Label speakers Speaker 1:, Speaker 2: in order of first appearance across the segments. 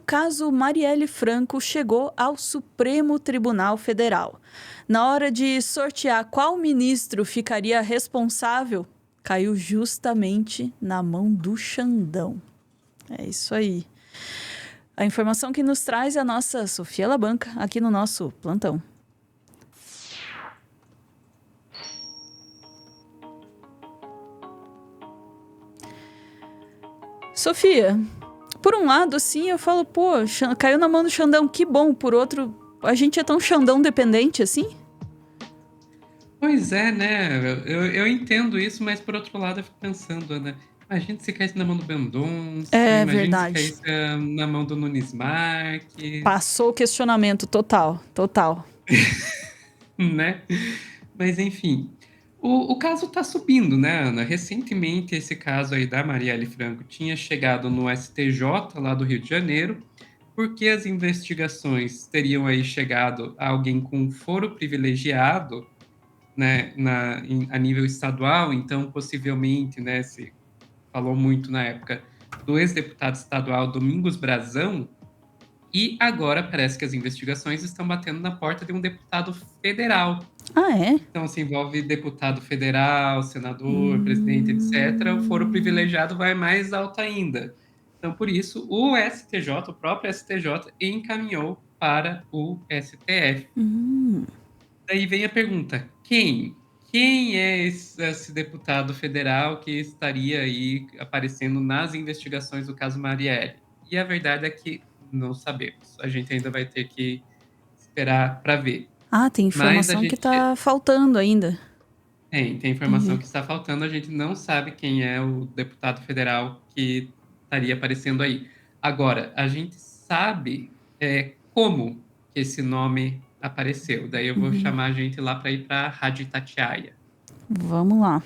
Speaker 1: caso Marielle Franco chegou ao Supremo Tribunal Federal. Na hora de sortear qual ministro ficaria responsável, caiu justamente na mão do Xandão. É isso aí. A informação que nos traz é a nossa Sofia Labanca, aqui no nosso plantão. Sofia, por um lado, sim, eu falo, pô, caiu na mão do Xandão, que bom. Por outro, a gente é tão Xandão dependente assim?
Speaker 2: Pois é, né? Eu entendo isso, mas por outro lado eu fico pensando, né? Imagina se caísse na mão do Mendonça,
Speaker 1: É
Speaker 2: imagina se
Speaker 1: verdade.
Speaker 2: caísse na mão do Nunes Marques,
Speaker 1: Passou o questionamento total, total.
Speaker 2: né? Mas enfim, o caso tá subindo, né, Ana? Recentemente esse caso aí da Marielle Franco tinha chegado no STJ lá do Rio de Janeiro, porque as investigações teriam aí chegado a alguém com foro privilegiado, né, a nível estadual, então possivelmente, né, se falou muito na época do ex-deputado estadual Domingos Brazão, e agora parece que as investigações estão batendo na porta de um deputado federal.
Speaker 1: Ah, é?
Speaker 2: Então, se envolve deputado federal, senador, presidente, etc., o foro privilegiado vai mais alto ainda. Então, por isso, o STJ, o próprio STJ, encaminhou para o STF. Daí vem a pergunta: quem? Quem é esse deputado federal que estaria aí aparecendo nas investigações do caso Marielle? E a verdade é que não sabemos. A gente ainda vai ter que esperar para ver.
Speaker 1: Ah, tem
Speaker 2: Mas a
Speaker 1: informação que
Speaker 2: gente
Speaker 1: tá faltando ainda.
Speaker 2: tem informação
Speaker 1: Entendi.
Speaker 2: que está faltando. A gente não sabe quem é o deputado federal que estaria aparecendo aí. Agora, a gente sabe como que esse nome apareceu. Daí eu vou chamar a gente lá para ir para a Rádio Itatiaia.
Speaker 1: Vamos lá.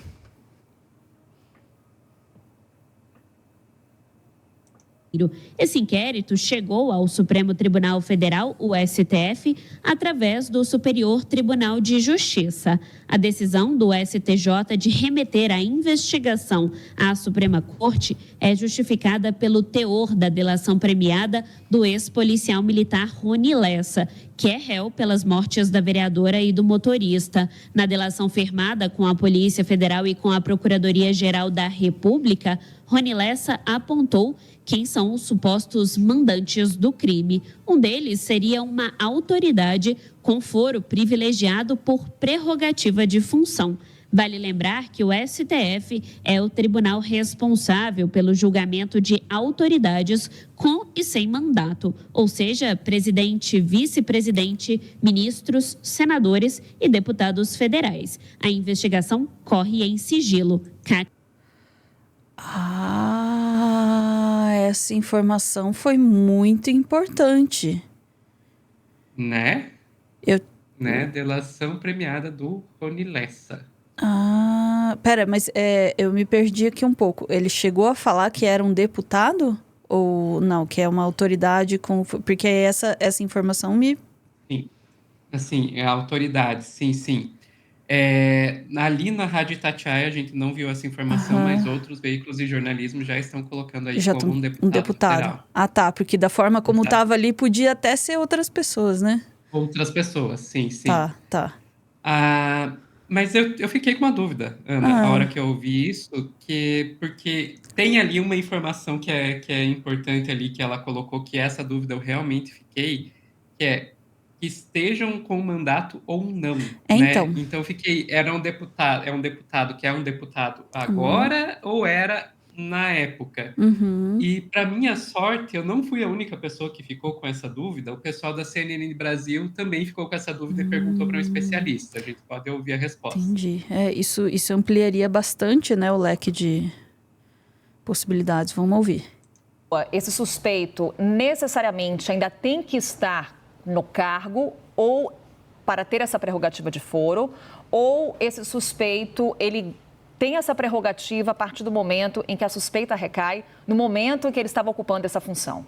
Speaker 3: Esse inquérito chegou ao Supremo Tribunal Federal, o STF, através do Superior Tribunal de Justiça. A decisão do STJ de remeter a investigação à Suprema Corte é justificada pelo teor da delação premiada do ex-policial militar Rony Lessa, que é réu pelas mortes da vereadora e do motorista. Na delação firmada com a Polícia Federal e com a Procuradoria-Geral da República, Rony Lessa apontou quem são os supostos mandantes do crime. Um deles seria uma autoridade com foro privilegiado por prerrogativa de função. Vale lembrar que o STF é o tribunal responsável pelo julgamento de autoridades com e sem mandato, ou seja, presidente, vice-presidente, ministros, senadores e deputados federais. A investigação corre em sigilo.
Speaker 1: Essa informação foi muito importante.
Speaker 2: Né? Né? Delação premiada do Rony Lessa.
Speaker 1: Pera, mas eu me perdi aqui um pouco. Ele chegou a falar que era um deputado? Ou não, que é uma autoridade com... Porque essa informação me...
Speaker 2: Sim, assim, é a autoridade, sim. Ali na Rádio Itatiaia a gente não viu essa informação, mas outros veículos de jornalismo já estão colocando aí
Speaker 1: Já
Speaker 2: como um deputado federal.
Speaker 1: Ah, tá, porque da forma como
Speaker 2: Exato.
Speaker 1: estava ali, podia até ser outras pessoas, né?
Speaker 2: Outras pessoas, sim.
Speaker 1: Tá.
Speaker 2: Mas eu fiquei com uma dúvida, Ana, a hora que eu ouvi isso, porque tem ali uma informação que é importante ali, que ela colocou, que essa dúvida eu realmente fiquei, que é que estejam com mandato ou não, né? Então eu fiquei, é um deputado que é um deputado agora ou era na época? E para minha sorte, eu não fui a única pessoa que ficou com essa dúvida. O pessoal da CNN Brasil também ficou com essa dúvida e perguntou para um especialista. A gente pode ouvir a resposta.
Speaker 1: Entendi. Isso ampliaria bastante, né, o leque de possibilidades. Vamos ouvir.
Speaker 4: Esse suspeito necessariamente ainda tem que estar no cargo ou para ter essa prerrogativa de foro, ou esse suspeito, ele tem essa prerrogativa a partir do momento em que a suspeita recai, no momento em que ele estava ocupando essa função?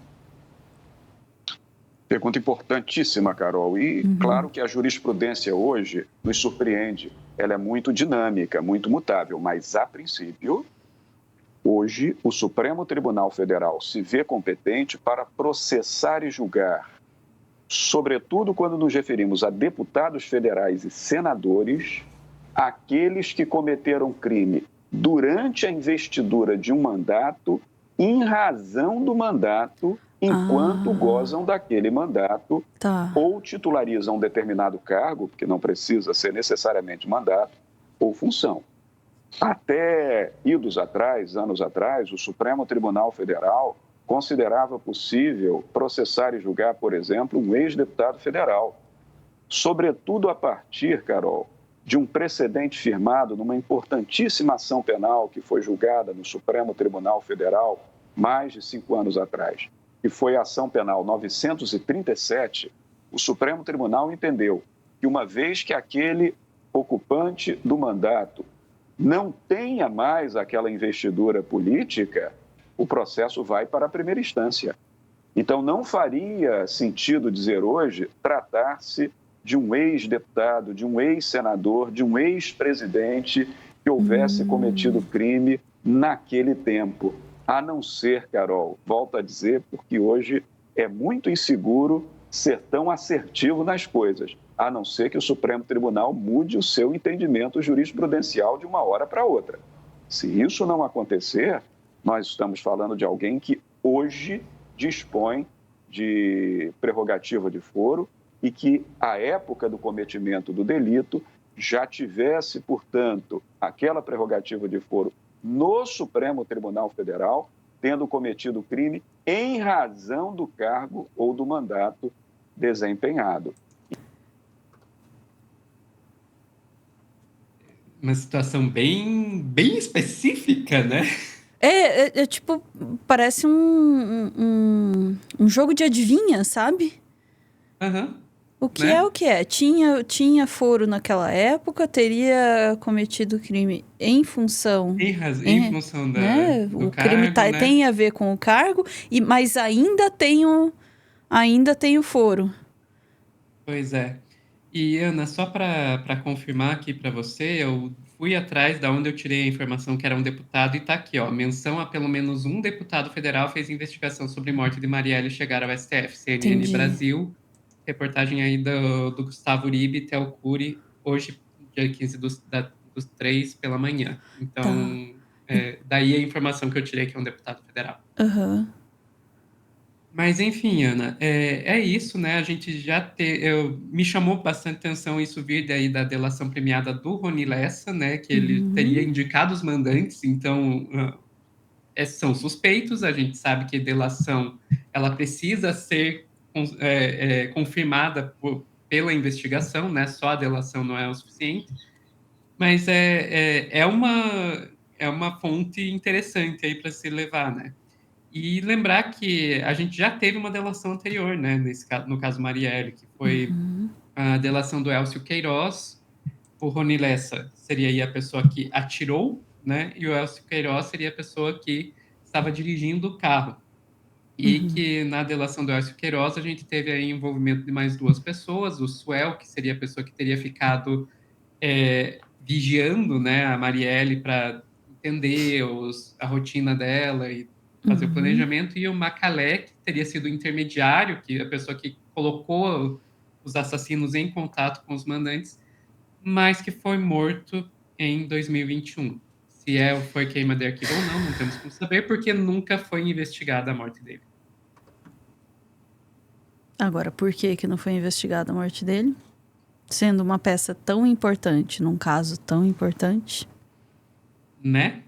Speaker 5: Pergunta importantíssima, Carol. E claro que a jurisprudência hoje nos surpreende. Ela é muito dinâmica, muito mutável, mas a princípio Hoje, o Supremo Tribunal Federal se vê competente para processar e julgar, sobretudo quando nos referimos a deputados federais e senadores, aqueles que cometeram crime durante a investidura de um mandato, em razão do mandato, enquanto gozam daquele mandato, ou titularizam um determinado cargo, porque não precisa ser necessariamente mandato, ou função. Até anos atrás, o Supremo Tribunal Federal considerava possível processar e julgar, por exemplo, um ex-deputado federal. Sobretudo a partir, Carol, de um precedente firmado numa importantíssima ação penal que foi julgada no Supremo Tribunal Federal mais de 5 anos atrás, que foi a ação penal 937, o Supremo Tribunal entendeu que uma vez que aquele ocupante do mandato não tenha mais aquela investidura política, o processo vai para a primeira instância. Então, não faria sentido dizer hoje tratar-se de um ex-deputado, de um ex-senador, de um ex-presidente que houvesse cometido crime naquele tempo. A não ser, Carol, volto a dizer, porque hoje é muito inseguro ser tão assertivo nas coisas, a não ser que o Supremo Tribunal mude o seu entendimento jurisprudencial de uma hora para outra. Se isso não acontecer, nós estamos falando de alguém que hoje dispõe de prerrogativa de foro e que, à época do cometimento do delito, já tivesse, portanto, aquela prerrogativa de foro no Supremo Tribunal Federal, tendo cometido crime em razão do cargo ou do mandato desempenhado.
Speaker 2: Uma situação bem específica, né?
Speaker 1: Tipo, parece um jogo de adivinha, sabe? O que
Speaker 2: né?
Speaker 1: é o que é? Tinha foro naquela época, teria cometido crime em função...
Speaker 2: Em função
Speaker 1: né?
Speaker 2: do
Speaker 1: O crime
Speaker 2: cargo, né?
Speaker 1: tem a ver com o cargo, mas ainda tem o foro.
Speaker 2: Pois é. E, Ana, só para confirmar aqui para você, eu fui atrás da onde eu tirei a informação que era um deputado e tá aqui, ó. Menção a pelo menos um deputado federal fez investigação sobre morte de Marielle chegar ao STF. CNN
Speaker 1: Entendi.
Speaker 2: Brasil, reportagem aí do Gustavo Uribe e Theo Cury, hoje, dia 15 dos 3 pela manhã. Então, daí a informação que eu tirei que é um deputado federal. Mas, enfim, Ana, é isso, né? A gente já me chamou bastante atenção isso vir daí da delação premiada do Rony Lessa, né? Que ele teria indicado os mandantes, então são suspeitos. A gente sabe que delação ela precisa ser confirmada pela investigação, né? Só a delação não é o suficiente. Mas é uma fonte interessante aí para se levar, né? E lembrar que a gente já teve uma delação anterior, né, no caso Marielle, que foi a delação do Elcio Queiroz. O Rony Lessa seria aí a pessoa que atirou, né, e o Elcio Queiroz seria a pessoa que estava dirigindo o carro. E que na delação do Elcio Queiroz a gente teve aí envolvimento de mais 2 pessoas, o Suel, que seria a pessoa que teria ficado vigiando, né, a Marielle para entender a rotina dela e fazer o planejamento, e o Macalé, que teria sido o intermediário, que a pessoa que colocou os assassinos em contato com os mandantes, mas que foi morto em 2021. Se foi queima de arquivo ou não temos como saber, porque nunca foi investigada a morte dele.
Speaker 1: Agora, por que não foi investigada a morte dele? Sendo uma peça tão importante, num caso tão importante.
Speaker 2: Né?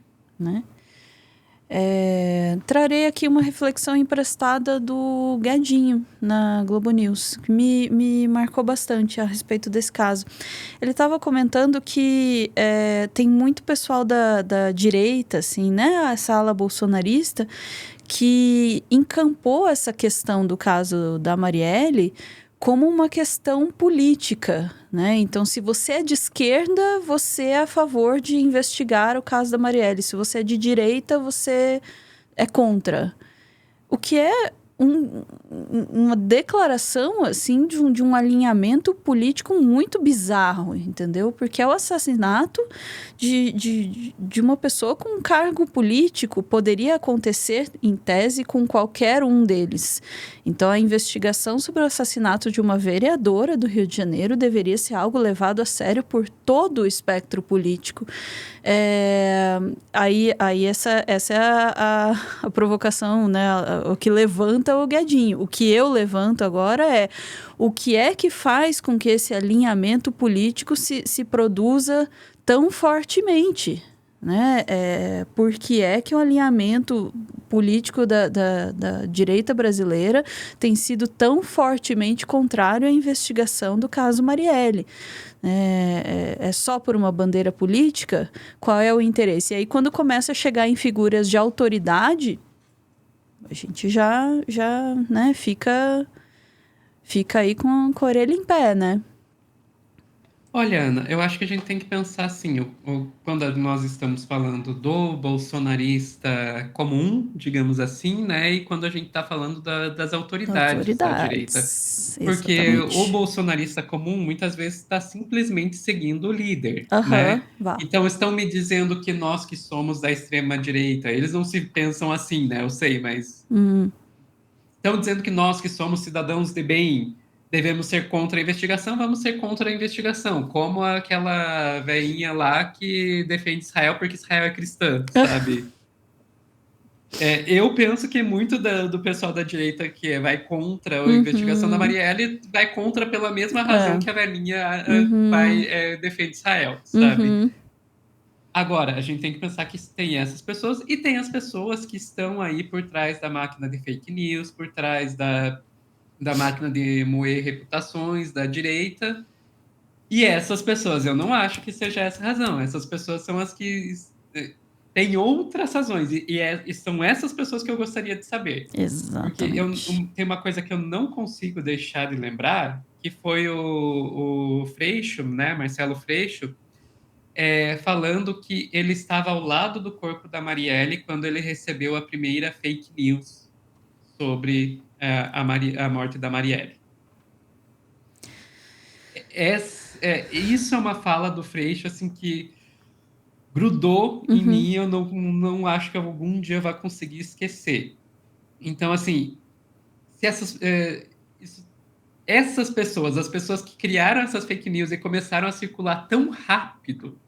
Speaker 1: Trarei aqui uma reflexão emprestada do Guedinho, na Globo News, que me marcou bastante a respeito desse caso. Ele estava comentando que tem muito pessoal da direita, assim, né? Essa ala bolsonarista, que encampou essa questão do caso da Marielle como uma questão política, né? Então, se você é de esquerda, você é a favor de investigar o caso da Marielle. Se você é de direita, você é contra. O que é uma declaração, assim, de um alinhamento político muito bizarro, entendeu? Porque é o assassinato de uma pessoa com um cargo político, poderia acontecer, em tese, com qualquer um deles. Então, a investigação sobre o assassinato de uma vereadora do Rio de Janeiro deveria ser algo levado a sério por todo o espectro político. Aí essa é a provocação, né? O que levanta o Guedinho. O que eu levanto agora é o que é que faz com que esse alinhamento político se produza tão fortemente, né? Por que é que o alinhamento político da direita brasileira tem sido tão fortemente contrário à investigação do caso Marielle? É só por uma bandeira política? Qual é o interesse? E aí, quando começa a chegar em figuras de autoridade, a gente já né, fica aí com a orelha em pé, né?
Speaker 2: Olha, Ana, eu acho que a gente tem que pensar assim, quando nós estamos falando do bolsonarista comum, digamos assim, né? E quando a gente está falando das autoridades da direita. Porque
Speaker 1: Exatamente.
Speaker 2: o bolsonarista comum, muitas vezes, está simplesmente seguindo o líder,
Speaker 1: Aham,
Speaker 2: né?
Speaker 1: vá.
Speaker 2: Então, estão me dizendo que nós que somos da extrema-direita, eles não se pensam assim, né? Eu sei, mas... Estão dizendo que nós que somos cidadãos de bem devemos ser contra a investigação, vamos ser contra a investigação. Como aquela velhinha lá que defende Israel porque Israel é cristã, sabe? Eu penso que muito do pessoal da direita que vai contra a investigação da Marielle vai contra pela mesma razão que a velhinha defende Israel, sabe? Agora, a gente tem que pensar que tem essas pessoas e tem as pessoas que estão aí por trás da máquina de fake news, por trás da máquina de moer reputações da direita. E essas pessoas, eu não acho que seja essa a razão. Essas pessoas são as que têm outras razões. E são essas pessoas que eu gostaria de saber.
Speaker 1: Exatamente.
Speaker 2: Porque tem uma coisa que eu não consigo deixar de lembrar, que foi o Freixo, né, Marcelo Freixo, falando que ele estava ao lado do corpo da Marielle quando ele recebeu a primeira fake news sobre a morte da Marielle. Isso é uma fala do Freixo assim, que grudou em mim, eu não acho que algum dia eu vá conseguir esquecer. Então, assim, se essas pessoas, as pessoas que criaram essas fake news e começaram a circular tão rápido,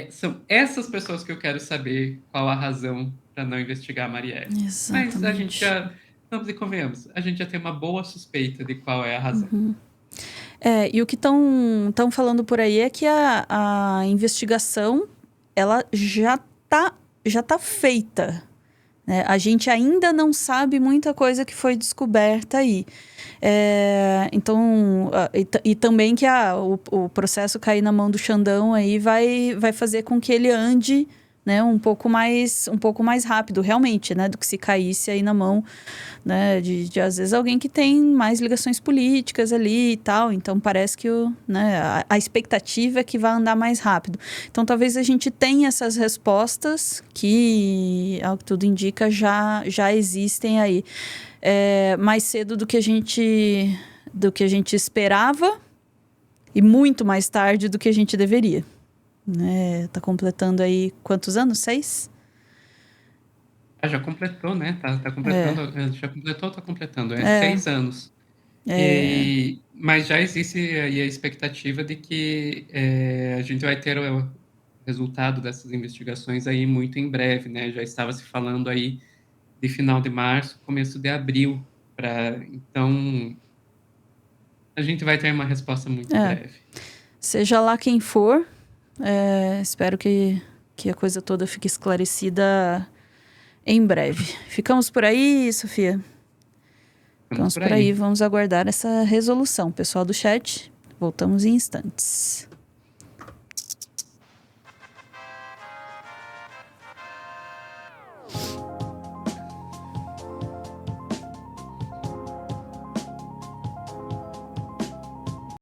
Speaker 2: são essas pessoas que eu quero saber qual a razão para não investigar a Marielle.
Speaker 1: Exatamente.
Speaker 2: Mas a gente já, vamos e convenhamos, a gente já tem uma boa suspeita de qual é a razão.
Speaker 1: E o que estão falando por aí é que a investigação ela já tá feita, né? A gente ainda não sabe muita coisa que foi descoberta aí. Então, e também que o processo cair na mão do Xandão aí vai fazer com que ele ande, né, um pouco mais rápido, realmente, né, do que se caísse aí na mão, né, de às vezes alguém que tem mais ligações políticas ali e tal. Então parece que a expectativa é que vai andar mais rápido. Então talvez a gente tenha essas respostas que, ao que tudo indica, já existem aí. Mais cedo do que a gente esperava e muito mais tarde do que a gente deveria. Tá completando aí quantos anos? 6?
Speaker 2: Já completou, né? Tá completando. Já completou ou tá completando? 6 anos. Mas já existe aí a expectativa de que a gente vai ter o resultado dessas investigações aí muito em breve, né? Já estava se falando aí de final de março, começo de abril. Então, a gente vai ter uma resposta muito breve.
Speaker 1: Seja lá quem for, espero que a coisa toda fique esclarecida em breve. Ficamos por aí, Sofia? Ficamos por aí. Vamos aguardar essa resolução. Pessoal do chat, voltamos em instantes.